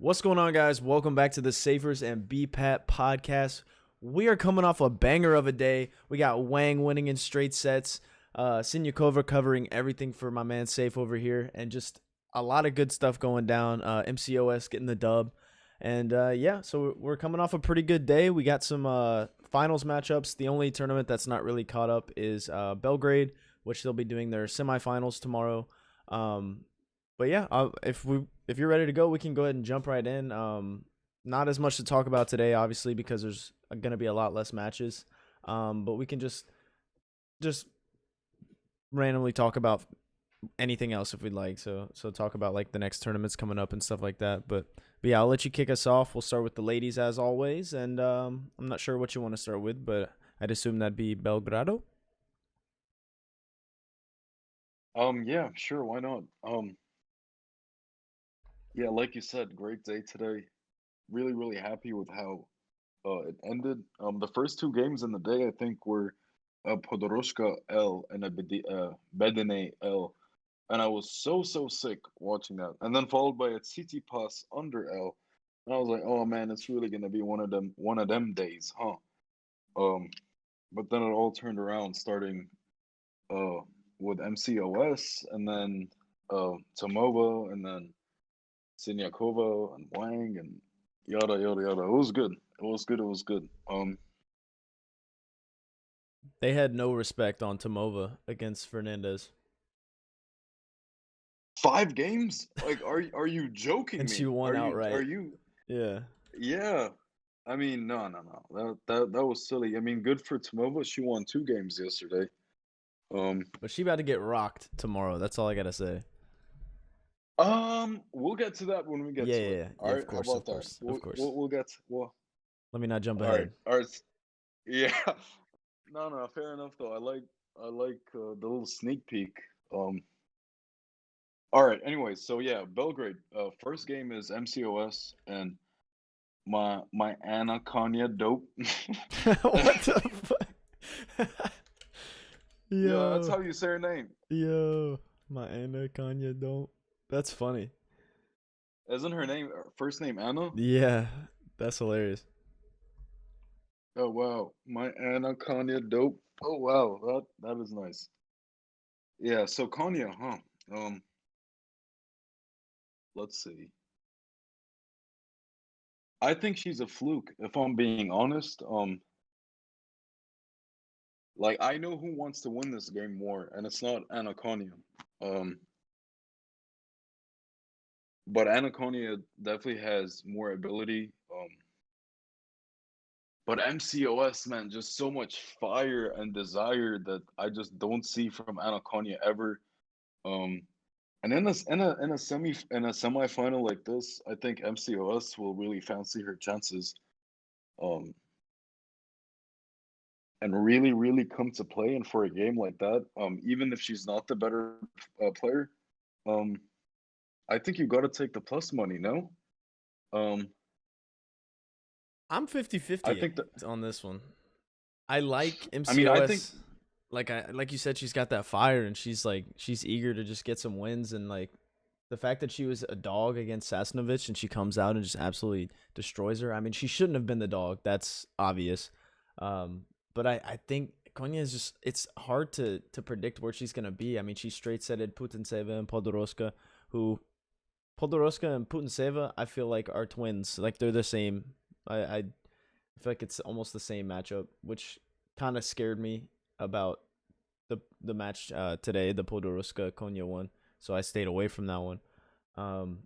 What's going on, guys? Welcome back to the Saiffers BPat podcast. We are coming off a banger of a day. We got Wang winning in straight sets, Sinyakova covering everything for my man Saif over here, and just a lot of good stuff going down. MCOS getting the dub. And so we're coming off a pretty good day. We got some finals matchups. The only tournament that's not really caught up is Belgrade, which they'll be doing their semifinals tomorrow. But yeah, if you're ready to go, we can go ahead and jump right in. Not as much to talk about today, obviously, because there's going to be a lot less matches. But we can just randomly talk about anything else if we'd like. So talk about like the next tournaments coming up and stuff like that. But yeah, I'll let you kick us off. We'll start with the ladies as always, and I'm not sure what you want to start with, but I'd assume that'd be Belgrado. Yeah, sure, why not? Yeah, like you said, great day today. Really, really happy with how it ended. The first two games in the day, I think, were Podoroshka L and Bedene L, and I was so sick watching that. And then followed by a Tsitsipas under L, and I was like, oh man, it's really gonna be one of them days, huh? Um, but then it all turned around, starting uh with MCOS, and then Tomova, and then Sinyakova and Wang and yada yada yada. It was good. It was good. It was good. They had no respect on Tomova against Fernandez. 5 games? Like, are you joking And she me? won Are outright. you? Yeah. Yeah. I mean, no. That was silly. I mean, good for Tomova. She won 2 games yesterday. Um, But she about to get rocked tomorrow. That's all I gotta say. we'll get to that when we get to it. Yeah. All Of right, how course, of about that? course, of We'll course. we'll, we'll get well. Let me not jump All right, ahead. all right. Yeah. No, fair enough though. I like the little sneak peek. Um, All right. Anyways, so yeah, Belgrade. First game is MCOS and my Anna Konya dope. What the fuck? Yeah, that's Yo, how you say her name. yo, my Anna Kanye don't. That's funny. Isn't her name first name Anna? Yeah, that's hilarious. Oh wow, my Anna Konya dope. Oh wow, that is nice. Yeah. So Konya, huh? Um, let's see. I think she's a fluke, if I'm being honest. Like I know who wants to win this game more, and it's not Anna Konya. Um, But Anaconia definitely has more ability. But MCOS, man, just so much fire and desire that I just don't see from Anaconia ever. Um, and in a semifinal like this, I think MCOS will really fancy her chances. Um, and really come to play. And for a game like that, even if she's not the better player, um, I think you got to take the plus money. No, um, I'm I 50-50 think that. on this one. I like I mean, I think. MCOS. Like you said, she's got that fire, and she's eager to just get some wins. And like the fact that she was a dog against Sasnovich and she comes out and just absolutely destroys her. I mean, she shouldn't have been the dog. That's obvious. But I think Konya is just, it's hard to predict where she's gonna be. I mean, she straight setted Putintseva and Podoroska, who Podoroska and Putintseva I feel like are twins. Like they're the same. I feel like it's almost the same matchup, which kind of scared me about the match today, the Podoroska Konya one. So I stayed away from that one. Um,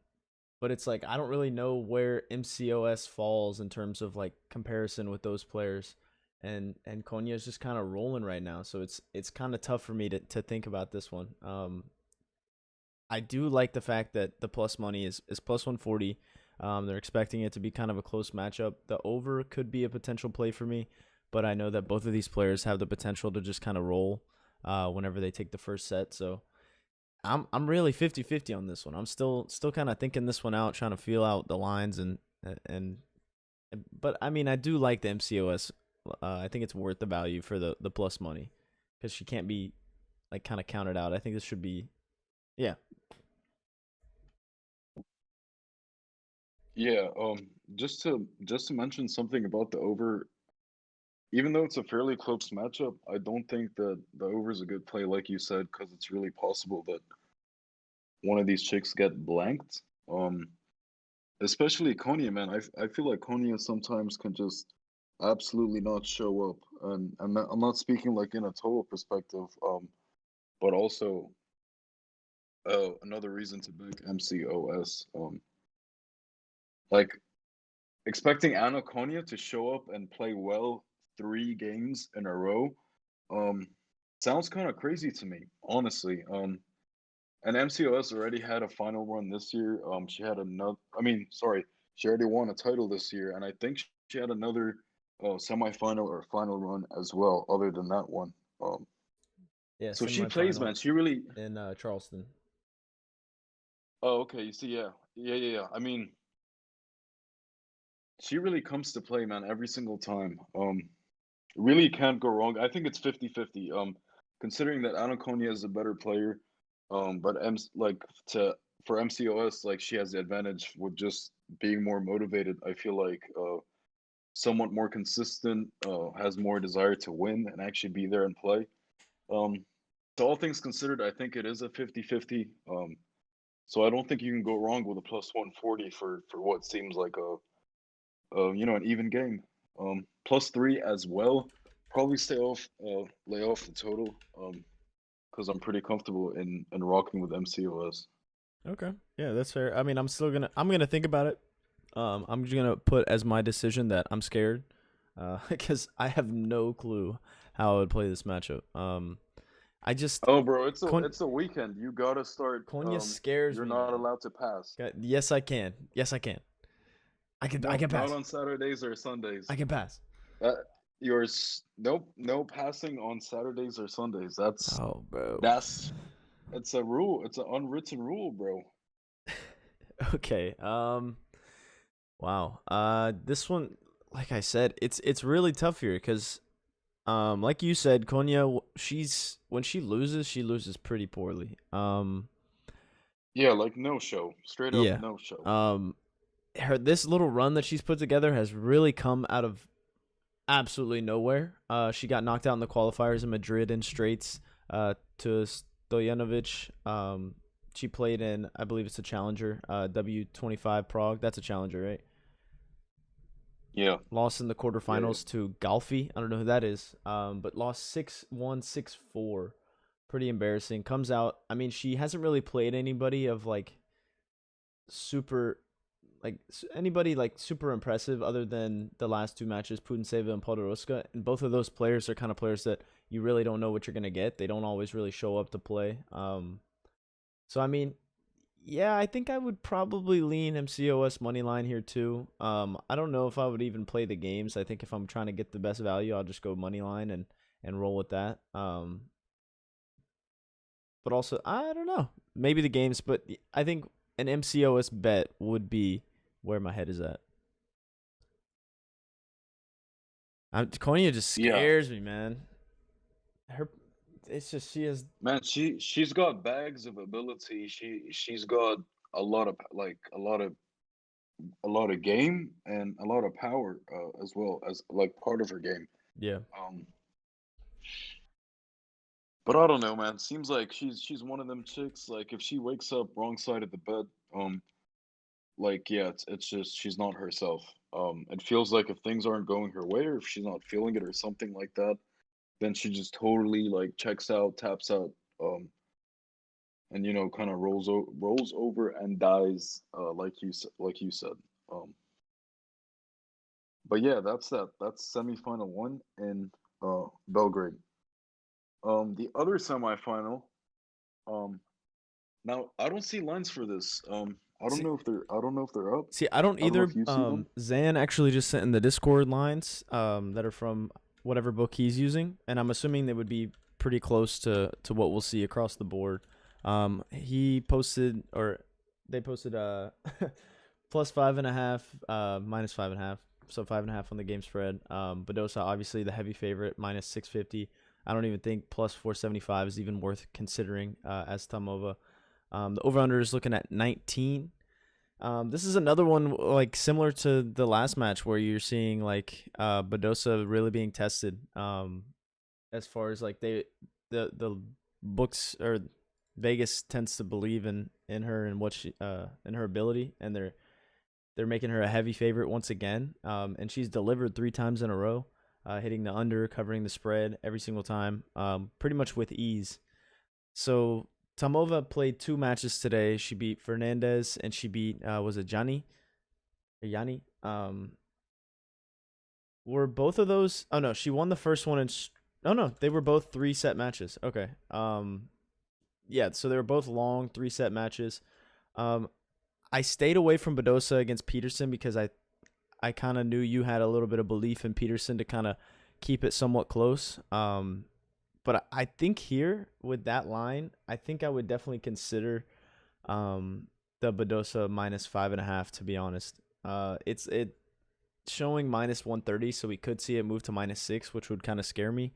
but it's like I don't really know where MCOS falls in terms of like comparison with those players, and Konya is just kind of rolling right now. So it's kind of tough for me to think about this one. I do like the fact that the plus money is plus 140. They're expecting it to be kind of a close matchup. The over could be a potential play for me, but I know that both of these players have the potential to just kind of roll whenever they take the first set. So I'm really 50-50 on this one. I'm still kind of thinking this one out, trying to feel out the lines and but I mean I do like the MCOS. I think it's worth the value for the plus money because she can't be like kind of counted out. I think this should be yeah. Yeah, just to mention something about the over, even though it's a fairly close matchup, I don't think that the over is a good play, like you said, because it's really possible that one of these chicks get blanked. Especially Konya, man. I feel like Konya sometimes can just absolutely not show up, and I'm not speaking like in a total perspective, but also another reason to back MCOS, like expecting Anna Konya to show up and play well 3 games in a row, um, sounds kind of crazy to me, honestly. And MCOS already had a final run this year. She had another. I mean, sorry, she already won a title this year, and I think she had another semifinal or final run as well, other than that one. Um, Yeah, so she plays, semifinal man. She really. in Charleston. Oh, okay. You see, yeah, yeah. I mean, she really comes to play, man, every single time. Really can't go wrong. I think it's 50-50. Considering that Anaconia is a better player, but like to for MCOS, like she has the advantage with just being more motivated. I feel like somewhat more consistent, has more desire to win and actually be there and play. Um, so all things considered, I think it is a 50-50. So I don't think you can go wrong with a plus 140 for what seems like an even game. Plus three as well. Probably lay off the total. Because I'm pretty comfortable in rocking with MCOS. Okay. Yeah, that's fair. I mean, I'm gonna think about it. I'm just gonna put as my decision that I'm scared, because I have no clue how I would play this matchup. I just Oh, bro, it's a Kon- it's a weekend. You gotta start. Konya scares You're me, not man. allowed to pass. Yes, I can. Yes, I can. I No, can not pass. on Saturdays or I Sundays. can pass. Nope, no passing on Saturdays or Sundays. Oh, bro. That's it's a rule. It's an unwritten rule, bro. Okay. Wow. This one, like I said, it's really tough here because, like you said, Konya, she's when she loses pretty poorly. Yeah, like no show. Straight up Yeah. no show. Um, her this little run that she's put together has really come out of absolutely nowhere. She got knocked out in the qualifiers in Madrid in straights. To Stojanovic. She played in, I believe it's a challenger. W25 Prague. That's a challenger, right? Yeah, Lost in the yeah. quarterfinals to Galfi. I don't know who that is. But lost 6-1, 6-4. Pretty embarrassing. Comes out. I mean, she hasn't really played anybody of like super, like anybody like super impressive other than the last 2 matches, Putintseva and Podoroska. And both of those players are kind of players that you really don't know what you're gonna get. They don't always really show up to play. So I mean, yeah, I think I would probably lean MCOS money line here too. I don't know if I would even play the games. I think if I'm trying to get the best value, I'll just go money line and roll with that. But also I don't know, maybe the games, but I think an MCOS bet would be where my head is at. Konya just Yeah. scares me, man. Her, it's just she has. Man, she's got bags of ability. She's got a lot of game and a lot of power as well as like part of her game. Yeah. Um, but I don't know, man. Seems like she's one of them chicks. Like if she wakes up wrong side of the bed, like yeah, it's just she's not herself. It feels like if things aren't going her way or if she's not feeling it or something like that, then she just totally like checks out, taps out. And kind of rolls over and dies, like you said. Um, but yeah, that's semifinal one in Belgrade. The other semifinal. Um, now I don't see lines for this. See, I don't know if they're up. see, I don't I don't know either. if you see them. Zan actually just sent in the Discord lines that are from whatever book he's using, and I'm assuming they would be pretty close to what we'll see across the board. He posted or they posted plus 5.5, minus 5.5, so 5.5 on the game spread. Badosa obviously the heavy favorite, minus 650. I don't even think plus 475 is even worth considering as Tamova. The over under is looking at 19. This is another one like similar to the last match where you're seeing like Badosa really being tested. As far as like the books or Vegas tends to believe in her and what she in her ability, and they're making her a heavy favorite once again. And she's delivered 3 times in a row, hitting the under, covering the spread every single time, pretty much with ease. So Tomova played 2 matches today. She beat Fernandez and she beat was it Gianni? Or Yanni? Were both of those? Oh no, she won the first one and oh no, they were both 3-set matches. Okay. Yeah, so they were both long 3-set matches. Um I stayed away from Badosa against Peterson because I kind of knew you had a little bit of belief in Peterson to kind of keep it somewhat close. But I think here with that line, I think I would definitely consider the Badosa -5.5. To be honest, it's showing -130, so we could see it move to -6, which would kind of scare me.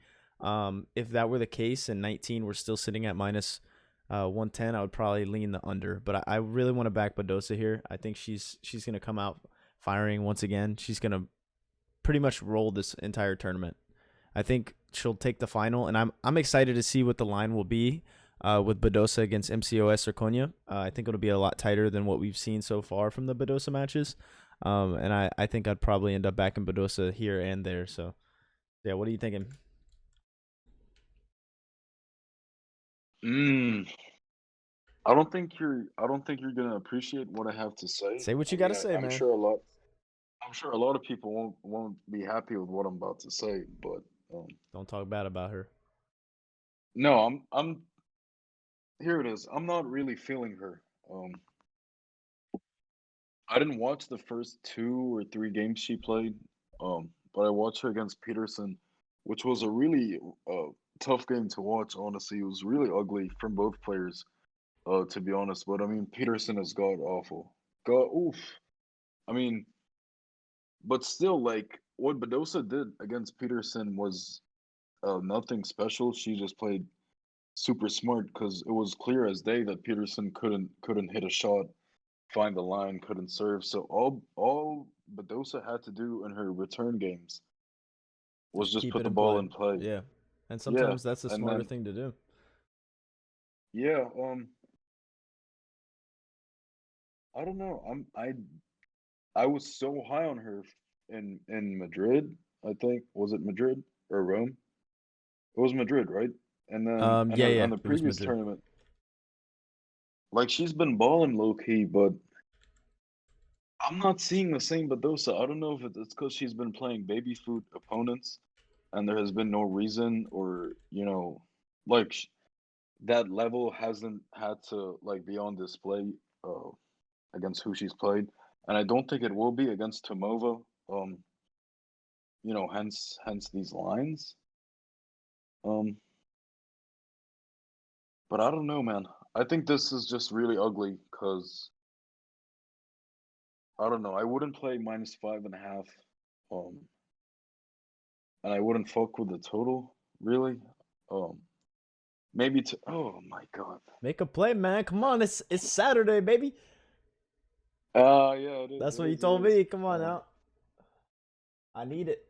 If that were the case and 19 we're still sitting at -110, I would probably lean the under. But I really want to back Badosa here. I think she's gonna come out firing once again. She's gonna pretty much roll this entire tournament. I think she'll take the final, and I'm excited to see what the line will be with Badosa against MCOS or Konya. I think it'll be a lot tighter than what we've seen so far from the Badosa matches. And I think I'd probably end up backing Badosa here and there. So, yeah, what are you thinking? I don't think you're gonna appreciate what I have to say. Say what I you got mean, to say, I'm man. sure a lot of people won't be happy with what I'm about to say, but um, Don't talk bad about her. no, I'm here it is. I'm not really feeling her. Um, I didn't watch the first 2 or 3 games she played, but I watched her against Peterson, which was a really tough game to watch. Honestly, it was really ugly from both players. To be honest, but I mean, Peterson is god awful. God, oof. I mean, but still, like what Badosa did against Peterson was nothing special. She just played super smart because it was clear as day that Peterson couldn't hit a shot, find the line, couldn't serve. So all Badosa had to do in her return games was Just just keep put it the in ball play. in play. Yeah. And Yeah, sometimes that's the and smarter then thing to do. yeah, I don't know. I was so high on her in Madrid. I think was it Madrid or Rome? It was Madrid, right? And then Yeah, yeah, on the it was previous Madrid. tournament, like she's been balling low key, but I'm not seeing the same Badosa. I don't know if it's because she's been playing baby food opponents, and there has been no reason, or like that level hasn't had to like be on display uh, against who she's played, and I don't think it will be against Tomova. Hence these lines. Um, but I don't know, man. I think this is just really ugly because I don't know. I wouldn't play -5.5, um, and I wouldn't fuck with the total really. Um, maybe to. Oh my god. Make a play, man. Come on, it's Saturday, baby. Yeah, it is. That's It what you is. It told is. me. Come on now. I need it.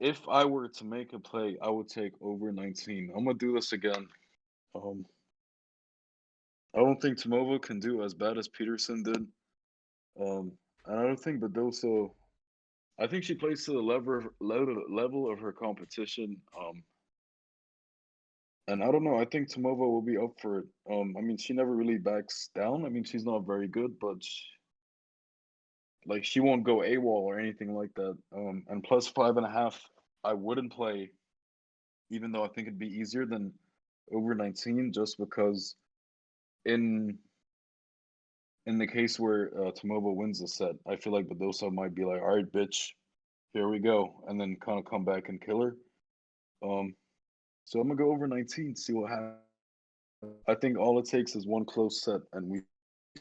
If I were to make a play, I would take over 19. I'm gonna do this again. Um, I don't think Tomova can do as bad as Peterson did. And I don't think Badosa. I think she plays to the level of her competition. And I don't know. I think Tomova will be up for it. I mean, she never really backs down. I mean, she's not very good, but like she won't go AWOL or anything like that. And +5.5, I wouldn't play, even though I think it'd be easier than over 19, just because in in the case where Tomova wins the set, I feel like Badosa might be like, "All right, bitch, here we go," and then kind of come back and kill her. Um, so I'm gonna go over 19, see what happens. I think all it takes is one close set, and we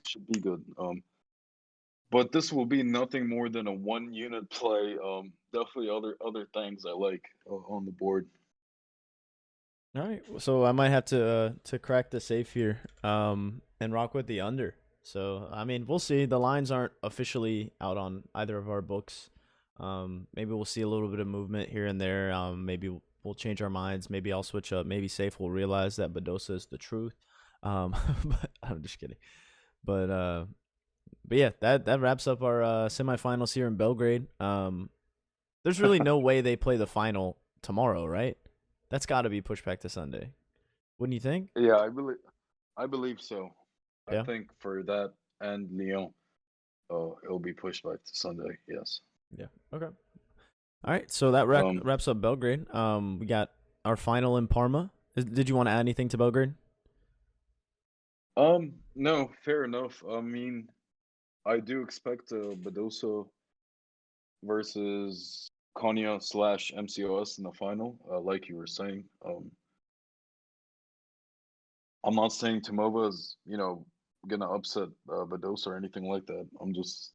should be good. But this will be nothing more than a one-unit play. Definitely other things I like on the board. All right, so I might have to crack the safe here, and rock with the under. So I mean, we'll see. The lines aren't officially out on either of our books. Maybe we'll see a little bit of movement here and there. Maybe we'll change our minds. Maybe I'll switch up. Maybe Safe will realize that Badosa is the truth. But I'm just kidding. But yeah, that wraps up our semifinals here in Belgrade. There's really no way they play the final tomorrow, right? That's got to be pushed back to Sunday. Wouldn't you think? Yeah, I believe so. I Yeah. think for that and Lyon, it'll be pushed back to Sunday. Yes. Yeah. Okay. All right. So that Um. wraps up Belgrade. We got our final in Parma. Did you want to add anything to Belgrade? No, fair enough. I mean, I do expect Badosa versus Konya slash MCOS in the final, like you were saying. I'm not saying Tomova is, gonna upset Badosa or anything like that. I'm just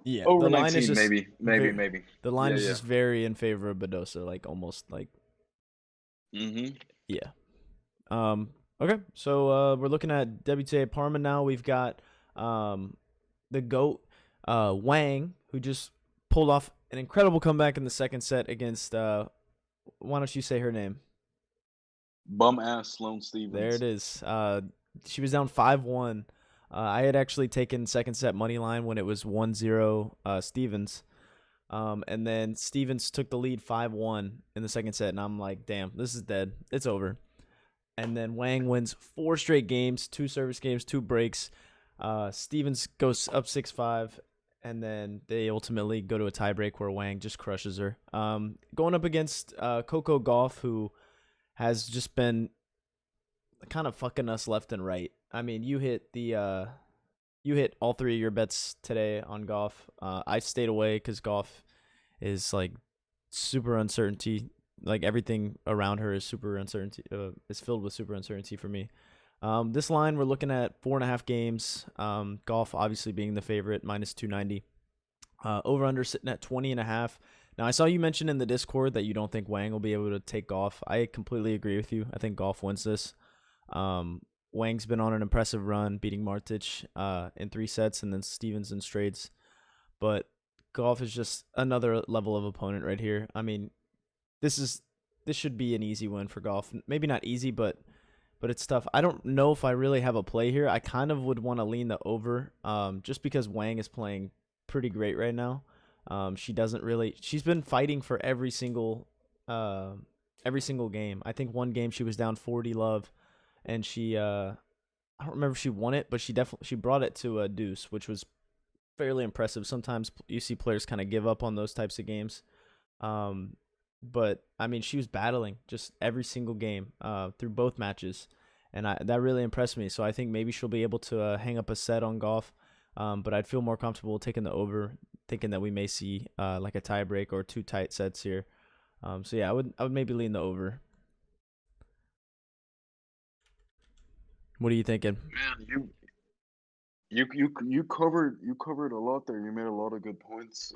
Yeah. over The line is 19, just maybe. the line Yeah, is yeah. just very in favor of Badosa, like almost like Mm-hmm. yeah. Okay. So we're looking at WTA Parma now. We've got the GOAT Wang, who just pulled off an incredible comeback in the second set against why don't you say her name? Bum ass Sloane There it Stevens. is. She was down 5-1. I had actually taken second set money line when it was 1-0 Stevens. And then Stevens took the lead 5-1 in the second set, and I'm like, damn, this is dead. It's over. And then Wang wins 4 straight games, 2 service games, 2 breaks. Stevens goes up 6-5, and then they ultimately go to a tiebreak where Wang just crushes her. Going up against COCO GAUFF, who has just been kind of fucking us left and right. I mean, you hit all 3 of your bets today on GAUFF. I stayed away because GAUFF is like super uncertainty. Like everything around her is super uncertainty. Is filled with super uncertainty for me. This line we're looking at 4.5 games. GAUFF obviously being the favorite, minus 290. Over under sitting at 20.5. Now I saw you mention in the Discord that you don't think Wang will be able to take GAUFF. I completely agree with you. I think GAUFF wins this. Wang's been on an impressive run, beating Martic in 3 sets and then Stevens in straights. But GAUFF is just another level of opponent right here. I mean, this should be an easy win for GAUFF. Maybe not easy, but it's tough. I don't know if I really have a play here. I kind of would want to lean the over, just because Wang is playing pretty great right now. She's been fighting for every single game. I think one game she was down 40 love, and I don't remember if she won it, but she brought it to a deuce, which was fairly impressive. Sometimes you see players kind of give up on those types of games. But I mean, she was battling just every single game through both matches, and that really impressed me. So I think maybe she'll be able to hang up a set on GAUFF. But I'd feel more comfortable taking the over, thinking that we may see like a tiebreak or 2 tight sets here. So yeah, I would maybe lean the over. What are you thinking? Man, you covered a lot there. You made a lot of good points.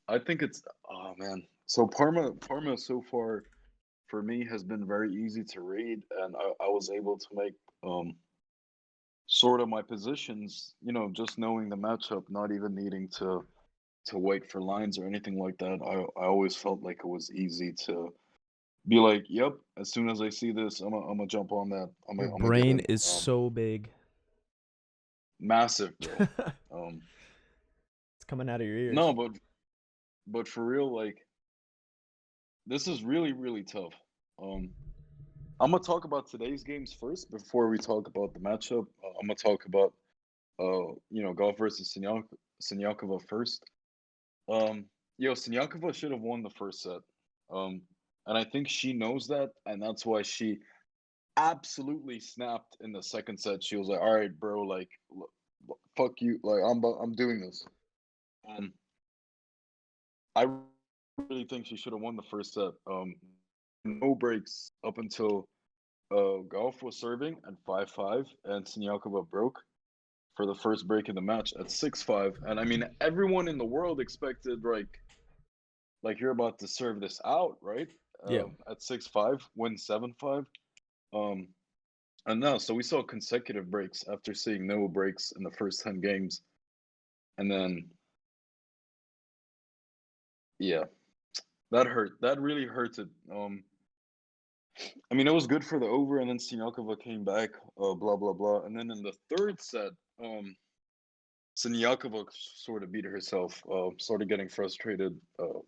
I think it's oh man. So Parma so far for me has been very easy to read, and I was able to make sort of my positions, just knowing the matchup, not even needing to wait for lines or anything like that. I always felt like it was easy to be like, yep, as soon as I see this, I'm gonna jump on that. Your I'm gonna get brain in. is so big. Massive, bro. It's Um, coming out of your ears. no, but for real, like this is really really tough. Um, I'm gonna talk about today's games first before we talk about the matchup. I'm gonna talk about GAUFF versus Sinyakova first. Um, Sinyakova should have won the first set. Um, and I think she knows that, and that's why she absolutely snapped in the second set. She was like, "All right, bro, like, fuck you, like, I'm doing this." Um, I really think she should have won the first set. No breaks up until GAUFF was serving at 5-5, and Sinyakova broke for the first break in the match at 6-5. And I mean, everyone in the world expected like you're about to serve this out, right? Yeah. At 6-5, win 7-5. Um, And now, so we saw consecutive breaks after seeing no breaks in the first 10 games. And then, yeah, that hurt. That really hurted. I mean, it was good for the over, and then Siniakova came back, blah, blah, blah. And then in the third set, Siniakova sort of beat herself, sort of getting frustrated, a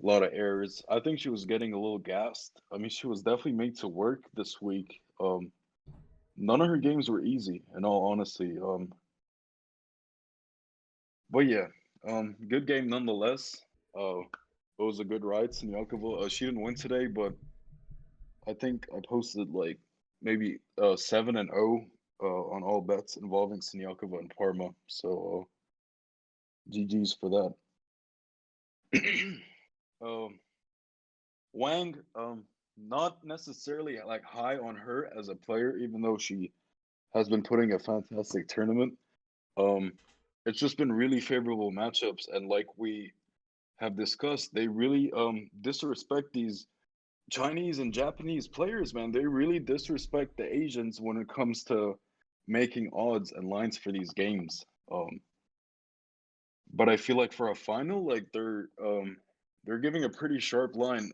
lot of errors. I think she was getting a little gassed. I mean, she was definitely made to work this week. None of her games were easy, in all honesty. But yeah, good game nonetheless. It was a good ride. Siniakova, she didn't win today, but I think I posted like maybe 7-0 on all bets involving Siniakova and Parma. So GG's for that. um, Wang, not necessarily like high on her as a player, even though she has been putting a fantastic tournament. Um, it's just been really favorable matchups, and like we have discussed, they really disrespect these Chinese and Japanese players, man. They really disrespect the Asians when it comes to making odds and lines for these games. But I feel like for a final, like they're giving a pretty sharp line.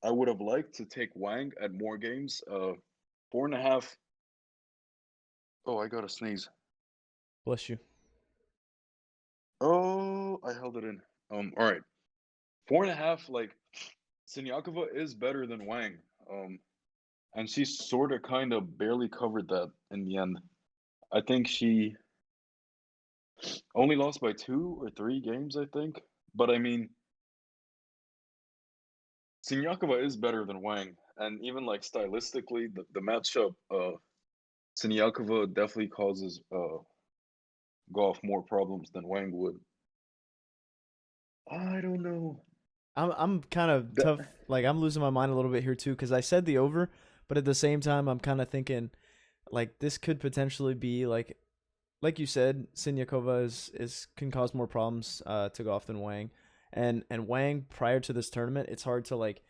I would have liked to take Wang at more games. 4.5. Oh, I gotta sneeze. Bless you. Oh, I held it in. All right. 4.5. Like Sinyakova is better than Wang. And she sort of kind of barely covered that in the end. I think she only lost by 2 or 3 games, I think. But I mean, Sinyakova is better than Wang. And even like stylistically, the matchup, Sinyakova definitely causes Golf more problems than Wang would. I don't know. I'm kind of That, tough. Like I'm losing my mind a little bit here too because I said the over, but at the same time I'm kind of thinking like this could potentially be like you said, Sinyakova is can cause more problems to Goff than Wang, and Wang prior to this tournament, it's hard to like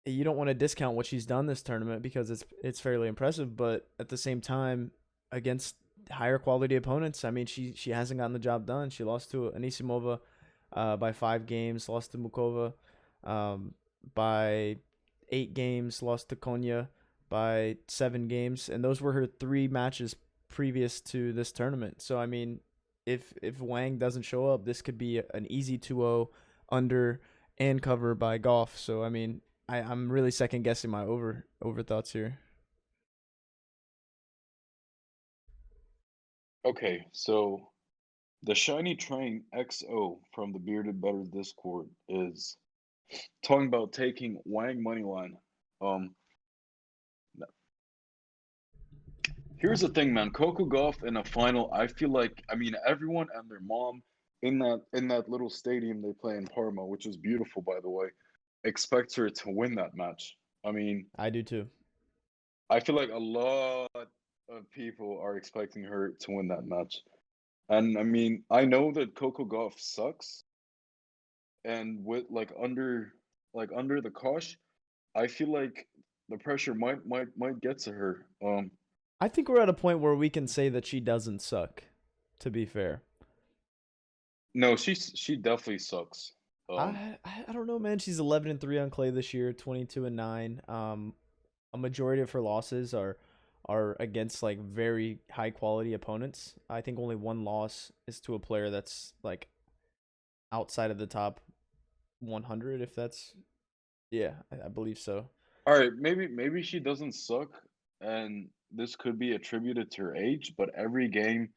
you don't want to discount what she's done this tournament because it's fairly impressive, but at the same time against higher quality opponents, I mean she hasn't gotten the job done. She lost to Anisimova by 5 games, lost to Mukova by 8 games, lost to Konya by 7 games, and those were her 3 matches previous to this tournament. So I mean, if Wang doesn't show up, this could be an easy 2-0 under and cover by Golf. So I mean, I'm really second guessing my over thoughts here. okay, so the Shiny Train XO from the Bearded Better Discord is talking about taking Wang moneyline. Um, Here's the thing, man. Coco Golf in a final. I feel like I mean everyone and their mom in that little stadium they play in Parma, which is beautiful by the way, expects her to win that match. I mean, I do too. I feel like a lot of people are expecting her to win that match. And I mean, I know that Coco Golf sucks, and with like under the cosh, I feel like the pressure might get to her. I think we're at a point where we can say that she doesn't suck. To be fair, No, she definitely sucks. Um, I don't know, man. She's 11-3 on clay this year, 22-9. A majority of her losses are against like very high quality opponents. I think only one loss is to a player that's like outside of the top 100. If that's yeah, I believe so. all right, maybe she doesn't suck, and this could be attributed to her age. But every game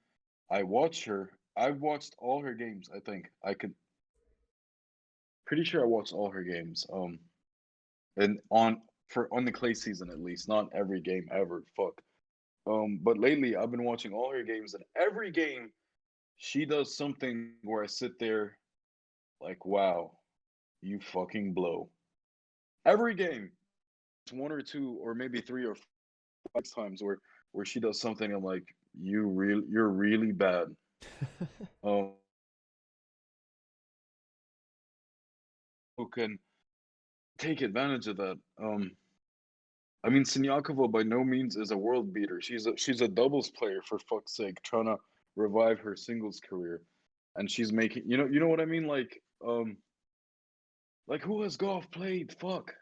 I watch her, I've watched all her games. I think I could pretty sure I watched all her games. And on the clay season at least, not every game ever. Fuck. But lately I've been watching all her games, and every game she does something where I sit there like, wow, you fucking blow. Every game, it's 1 or 2 or maybe 3 or 5 times where she does something I'm like, you're really bad. Um, who can take advantage of that? I mean, Sinyakova by no means is a world beater. She's a doubles player for fuck's sake, trying to revive her singles career, and she's making you know what I mean. Like who has Golf played? Fuck.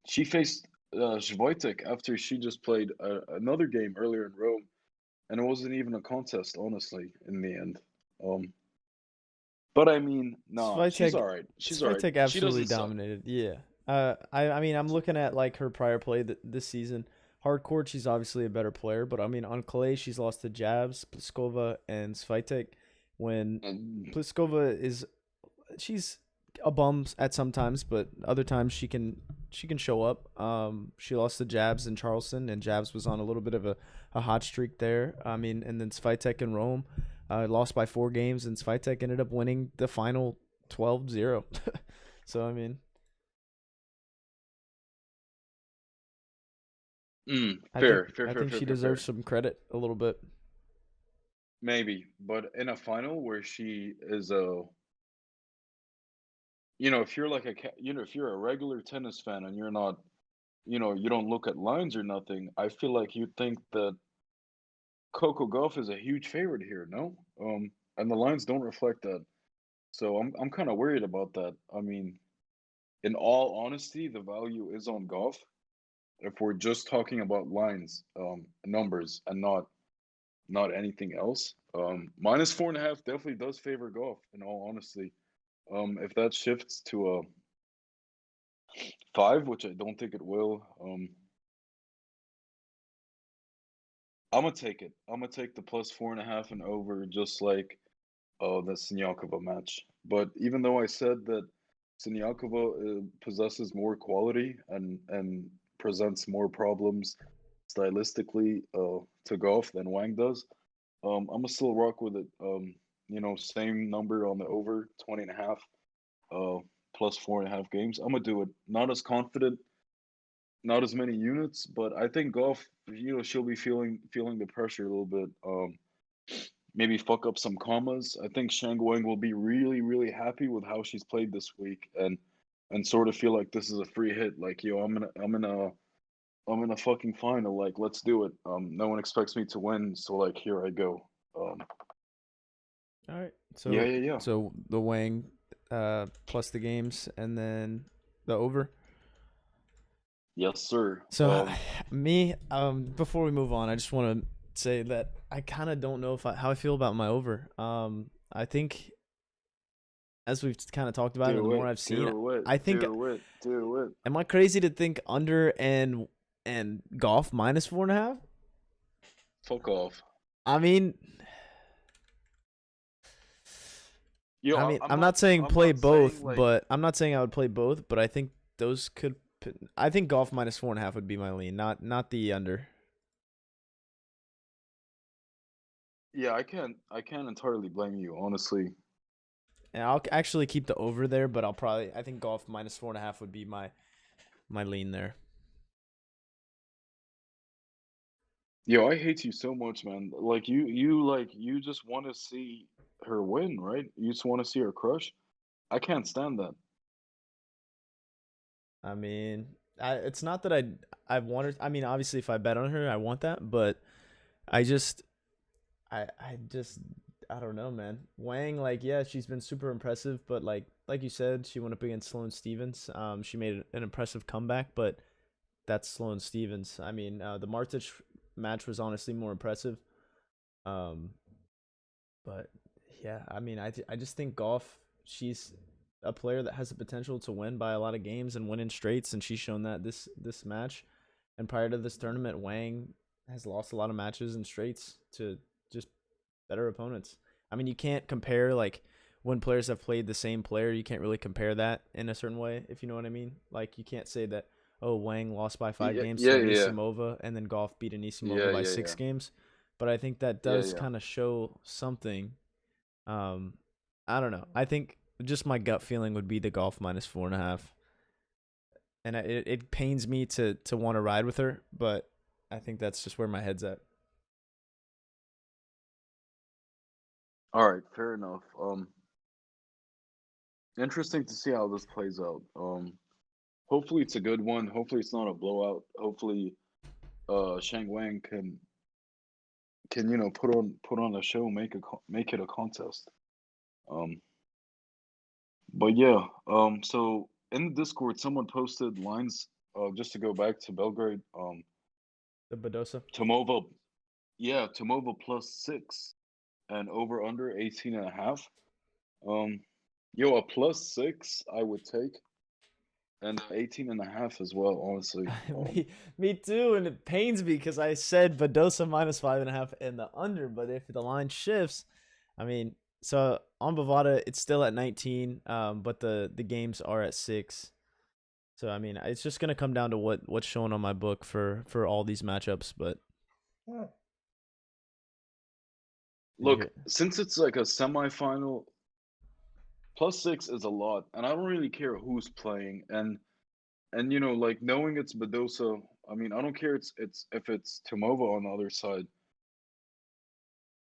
She faced Swiatek after she just played another game earlier in Rome, and it wasn't even a contest, honestly, in the end. Um, but I mean, nah, she's Swiatek all right. She's all right. Swiatek She absolutely doesn't suck. dominated. Yeah. I mean, I'm looking at like her prior play this season. Hard court, she's obviously a better player, but I mean, on clay, she's lost to Jabs, Pliskova, and Swiatek. When And Pliskova is, she's a bum at sometimes, but other times she can show up. She lost to Jabs in Charleston, and Jabs was on a little bit of a hot streak there. I mean, and then Swiatek in Rome, lost by 4 games, and Swiatek ended up winning the final 12-0. So I mean, I think fair, fair, I fair, think fair, she fair, deserves fair. some credit a little bit. Maybe, but in a final where she is if you're like if you're a regular tennis fan and you're not, you don't look at lines or nothing, I feel like you'd think that Coco Golf is a huge favorite here, no? And the lines don't reflect that. So I'm kind of worried about that. I mean, in all honesty, the value is on Golf if we're just talking about lines, numbers, and not anything else. Minus 4.5 definitely does favor Golf. In all honesty, if that shifts to a 5, which I don't think it will, I'm gonna take it. I'm gonna take the plus 4.5 and over, just like the Sinyakova match. But even though I said that Sinyakova possesses more quality and presents more problems stylistically to Golf than Wang does, I'm gonna still rock with it. Same number on the over 20.5, uh, plus 4.5 games. I'm gonna do it. Not as confident, not as many units, but I think Golf, she'll be feeling the pressure a little bit. Maybe fuck up some commas. I think Shang Wang will be really, really happy with how she's played this week, and sort of feel like this is a free hit. Like, yo, I'm in a fucking final. Like, let's do it. No one expects me to win, so like, here I go. Um, All right. yeah, So yeah, yeah. so the Wang, plus the games, and then the over. Yes, sir. So me, before we move on, I just want to say that I kind of don't know how I feel about my over. I think as we've kind of talked about it, and the Do more it, I've seen, do it, I think, do it, do it. am I crazy to think under and Golf minus 4.5? Fuck off. I mean, Yo, I'm not saying I'm play not saying both, like, but I'm not saying I would play both, but I think those could. I think Golf minus 4.5 would be my lean, not the under. yeah, I can't entirely blame you, honestly. And I'll actually keep the over there, but I think Golf minus 4.5 would be my lean there. Yo, I hate you so much, man. Like you just want to see her win, right? You just want to see her crush. I can't stand that. I mean, it's not that I wanted. I mean, obviously, if I bet on her, I want that, but I just I just I don't know, man. Wang, like, yeah, she's been super impressive, but like you said, she went up against Sloane Stevens. She made an impressive comeback, but that's Sloane Stevens. I mean, the Martic match was honestly more impressive. Um, but yeah, I mean, I just think Golf. She's a player that has the potential to win by a lot of games and win in straights, and she's shown that this match. And prior to this tournament, Wang has lost a lot of matches in straights to just better opponents. I mean, you can't compare like when players have played the same player. You can't really compare that in a certain way, if you know what I mean. Like you can't say that Wang lost by 5 games to Yeah, yeah, Anisimova and then Golf beat Anisimova yeah, by yeah, six yeah, games. But I think that yeah, does yeah. kind of show something. Um, I don't know. I think just my gut feeling would be the Golf minus 4.5, and it pains me to want to ride with her, but I think that's just where my head's at. All right, fair enough. Interesting to see how this plays out. hopefully it's a good one. Hopefully it's not a blowout. Hopefully Shang Wang can put on a show, make it a contest. Um, but yeah, so in the Discord, someone posted lines. Just to go back to Belgrade, The Badosa. Tomova, yeah, Tomova +6 and over under 18.5. Um, yo, a +6 I would take, and 18.5 as well. Honestly, me too, and it pains me because I said Badosa -5.5 and the under, but if the line shifts, I mean, so on Bovada it's still at 19, but the games are at 6. So I mean, it's just gonna come down to what's shown on my book for all these matchups. But look, since it's like a semifinal, +6 is a lot, and I don't really care who's playing, and like knowing it's Badosa. I mean, I don't care it's if it's Tomova on the other side.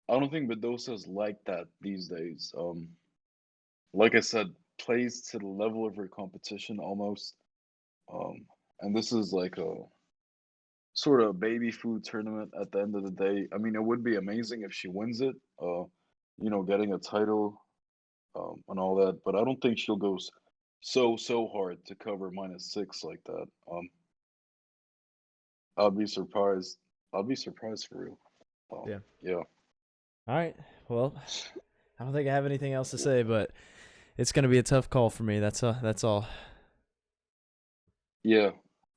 I don't think Badosa's like that these days. Like I said, plays to the level of her competition almost. Um, and this is like a sort of baby food tournament at the end of the day. I mean, it would be amazing if she wins it, getting a title, and all that, but I don't think she'll go so hard to cover -6 like that. I'd be surprised. I'd be surprised for real. yeah. Yeah. All right. Well, I don't think I have anything else to say, but it's gonna be a tough call for me. That's all. Yeah.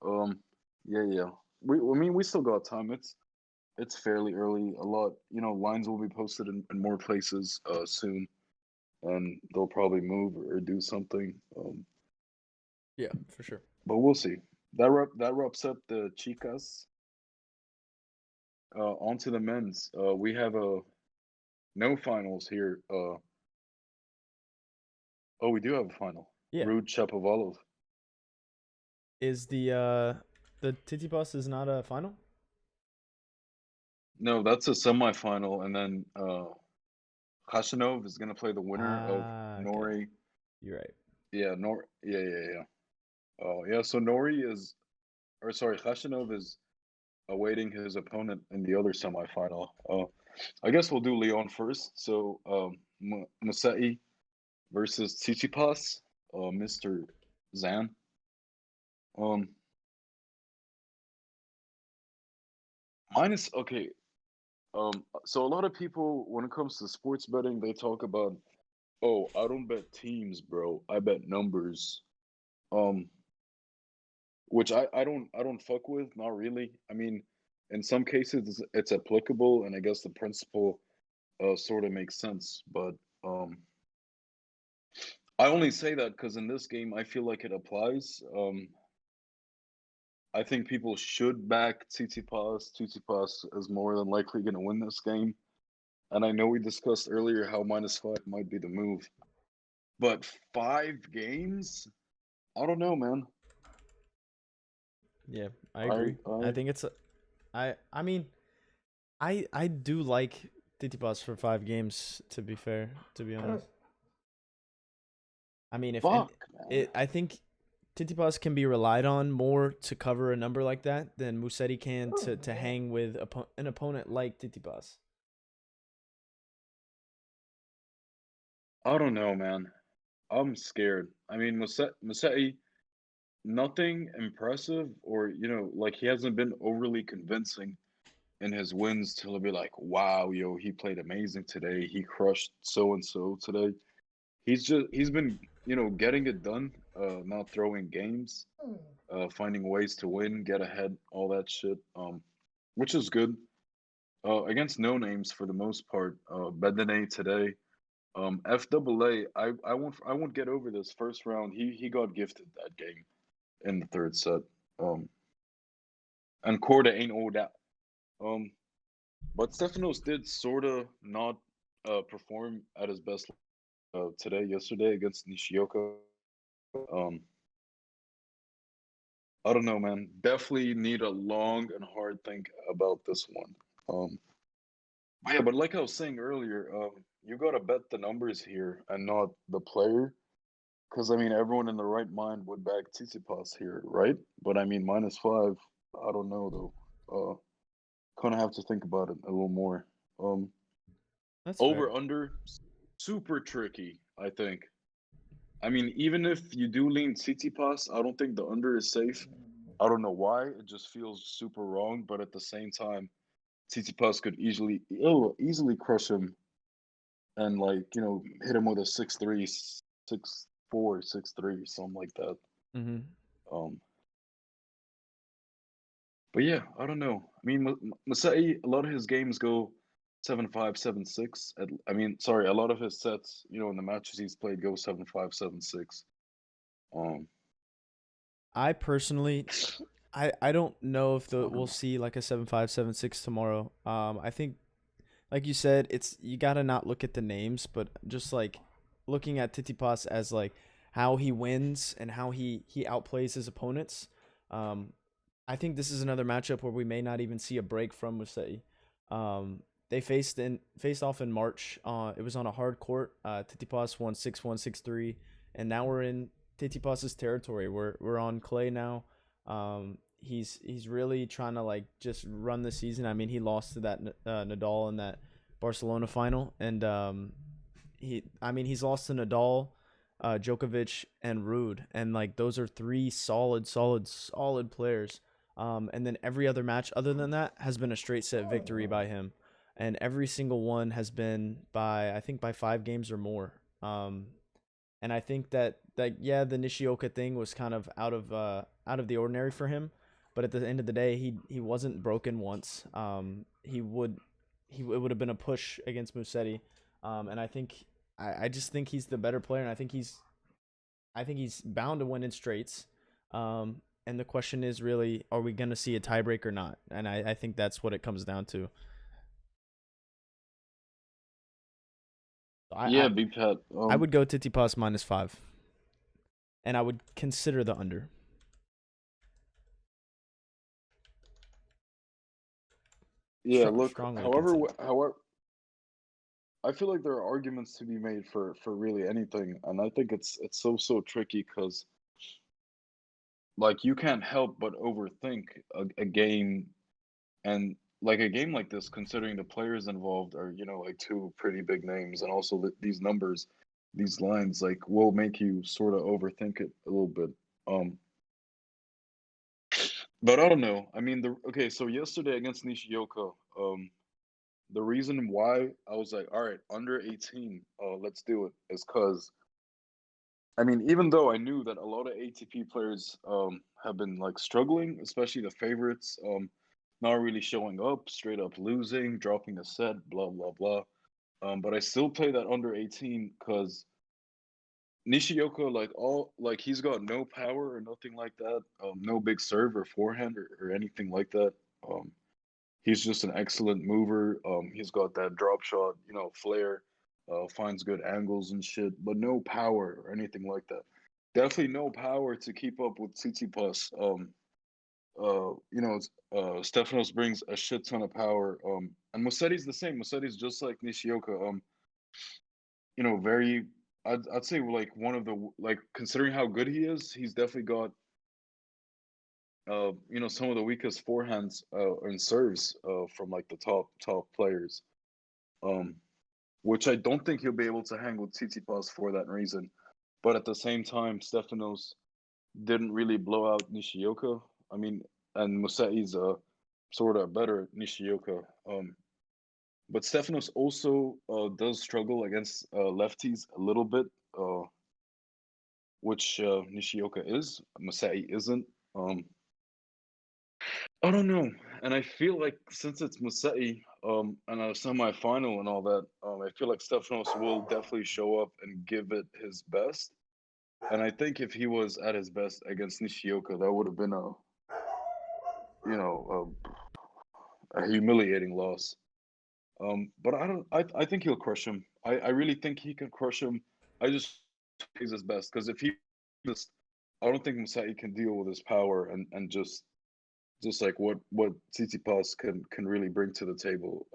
Um. Yeah. I mean, we still got time. It's fairly early. A lot, lines will be posted in more places soon, and they'll probably move or do something. Yeah, for sure. But we'll see. That wraps up the chicas. On to the men's. We have no finals here. Oh, we do have a final. Yeah. RUUD Shapovalov. Is the Tsitsipas is not a final? No, that's a semifinal, and then KHACHANOV is gonna play the winner of Okay. Nori. You're right. Yeah, yeah. Oh, yeah. So Nori is, or sorry, KHACHANOV is awaiting his opponent in the other semifinal. I guess we'll do Lyon first. So, Masai versus Tsitsipas, Mr. Zan. Um, okay. So a lot of people, when it comes to sports betting, they talk about, oh, I don't bet teams, bro. I bet numbers. Um, which I don't fuck with, not really. I mean, in some cases it's applicable, and I guess the principle sort of makes sense. But I only say that because in this game I feel like it applies. I think people should back Tsitsipas. Tsitsipas is more than likely going to win this game. And I know we discussed earlier how -5 might be the move. But 5 games? I don't know, man. Yeah, I I agree. I I think it's I mean, I do like Tsitsipas for 5 games. To be fair, to be honest, I mean, if and fuck, man. I think Tsitsipas can be relied on more to cover a number like that than Musetti can to hang with an opponent like Tsitsipas. I don't know, man. I'm scared. I mean, Musetti, nothing impressive, or like he hasn't been overly convincing in his wins till be like, wow, yo, he played amazing today. He crushed so and so today. He's been getting it done, not throwing games, finding ways to win, get ahead, all that shit. Which is good. Against no names for the most part. Bedene today. FAA, I won't get over this first round. He got gifted that game in the third set. Um, and Korda ain't all that. Um, but Stefanos did sorta not perform at his best yesterday against Nishioka. Um, I don't know, man. Definitely need a long and hard think about this one. Yeah, but like I was saying earlier, you gotta bet the numbers here and not the player, because I mean, everyone in the right mind would back Tsitsipas here, right? But I mean, -5, I don't know though. Kind of have to think about it a little more. Um, That's Over fair. under, super tricky. I think. I mean, even if you do lean Tsitsipas, I don't think the under is safe. I don't know why. It just feels super wrong. But at the same time, Tsitsipas could easily crush him and hit him with a 6-3, 6-4, 6-3, something like that. Mm-hmm. Um, but yeah, I don't know. I mean, Masai, a lot of his games go 7-5, 7-6. I mean, sorry, a lot of his sets, in the matches he's played, go 7-5, 7-6. Um, I personally, I don't know if I don't we'll know. see like a 7-5, 7-6 tomorrow. I think, like you said, it's you gotta not look at the names, but just like looking at Tsitsipas as like how he wins and how he outplays his opponents. Um, I think this is another matchup where we may not even see a break from Musetti. They faced off in March. It was on a hard court. Tsitsipas won 6-1, 6-3, and now we're in Tsitsipas's territory. We're on clay now. He's really trying to like just run the season. I mean, he lost to that Nadal in that Barcelona final, and he's lost to Nadal, Djokovic, and RUUD, and like those are three solid players. And then every other match other than that has been a straight set victory by him, and every single one has been by I think by 5 games or more. And I think that yeah, the Nishioka thing was kind of out of the ordinary for him, but at the end of the day, he wasn't broken once. It would have been a push against Musetti, and I just think he's the better player, and I think he's bound to win in straights. And the question is really, are we gonna see a tiebreak or not? And I think that's what it comes down to. So Yeah, BPat. I would go Tsitsipas -5, and I would consider the under. Yeah. Look, Strongly however, consider. however, I feel like there are arguments to be made for really anything, and I think it's so tricky because like you can't help but overthink a game, and like a game like this, considering the players involved are like two pretty big names, and also these numbers, these lines, like will make you sort of overthink it a little bit. Um, but I don't know. I mean, so yesterday against Nishioka, the reason why I was like, all right, under 18, let's do it, is because I mean, even though I knew that a lot of ATP players have been like struggling, especially the favorites, not really showing up, straight up losing, dropping a set, blah blah blah. But I still play that under 18 because Nishioka, he's got no power or nothing like that, no big serve or forehand or anything like that. Um, he's just an excellent mover. He's got that drop shot, flair, finds good angles and shit, but no power or anything like that. Definitely no power to keep up with Tsitsipas. Stefanos brings a shit ton of power. And Musetti's the same. Musetti's just like Nishioka. Very. I'd say like one of the like considering how good he is, he's definitely got some of the weakest forehands and serves from like the top players. Um, which I don't think he'll be able to hang with Tsitsipas for that reason. But at the same time, Stefanos didn't really blow out Nishioka. I mean, and Musetti's sort of better at Nishioka. But Stefanos also does struggle against lefties a little bit, uh, which Nishioka is. Musetti isn't. I don't know, and I feel like since it's Musetti, and a semifinal and all that, I feel like Stefanos will definitely show up and give it his best. And I think if he was at his best against Nishioka, that would have been you know, a humiliating loss. But I don't. I think he'll crush him. I really think he can crush him. I just he's his best because if he just, I don't think Musetti can deal with his power and just like what Tsitsipas can really bring to the table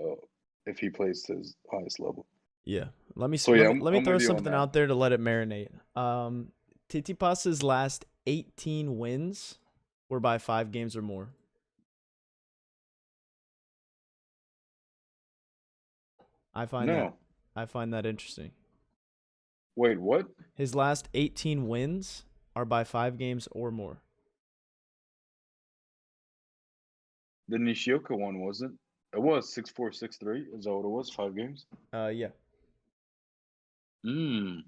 if he plays to his highest level. Yeah. So yeah, Let me I'm throw with you on something that. out there to let it marinate. Tsitsipas's last 18 wins were by 5 games or more. I find that interesting. Wait, what? His last 18 wins are by 5 games or more. The Nishioka one wasn't. It was 6-4, 6-3. Is that what it was? 5 games? Yeah. 18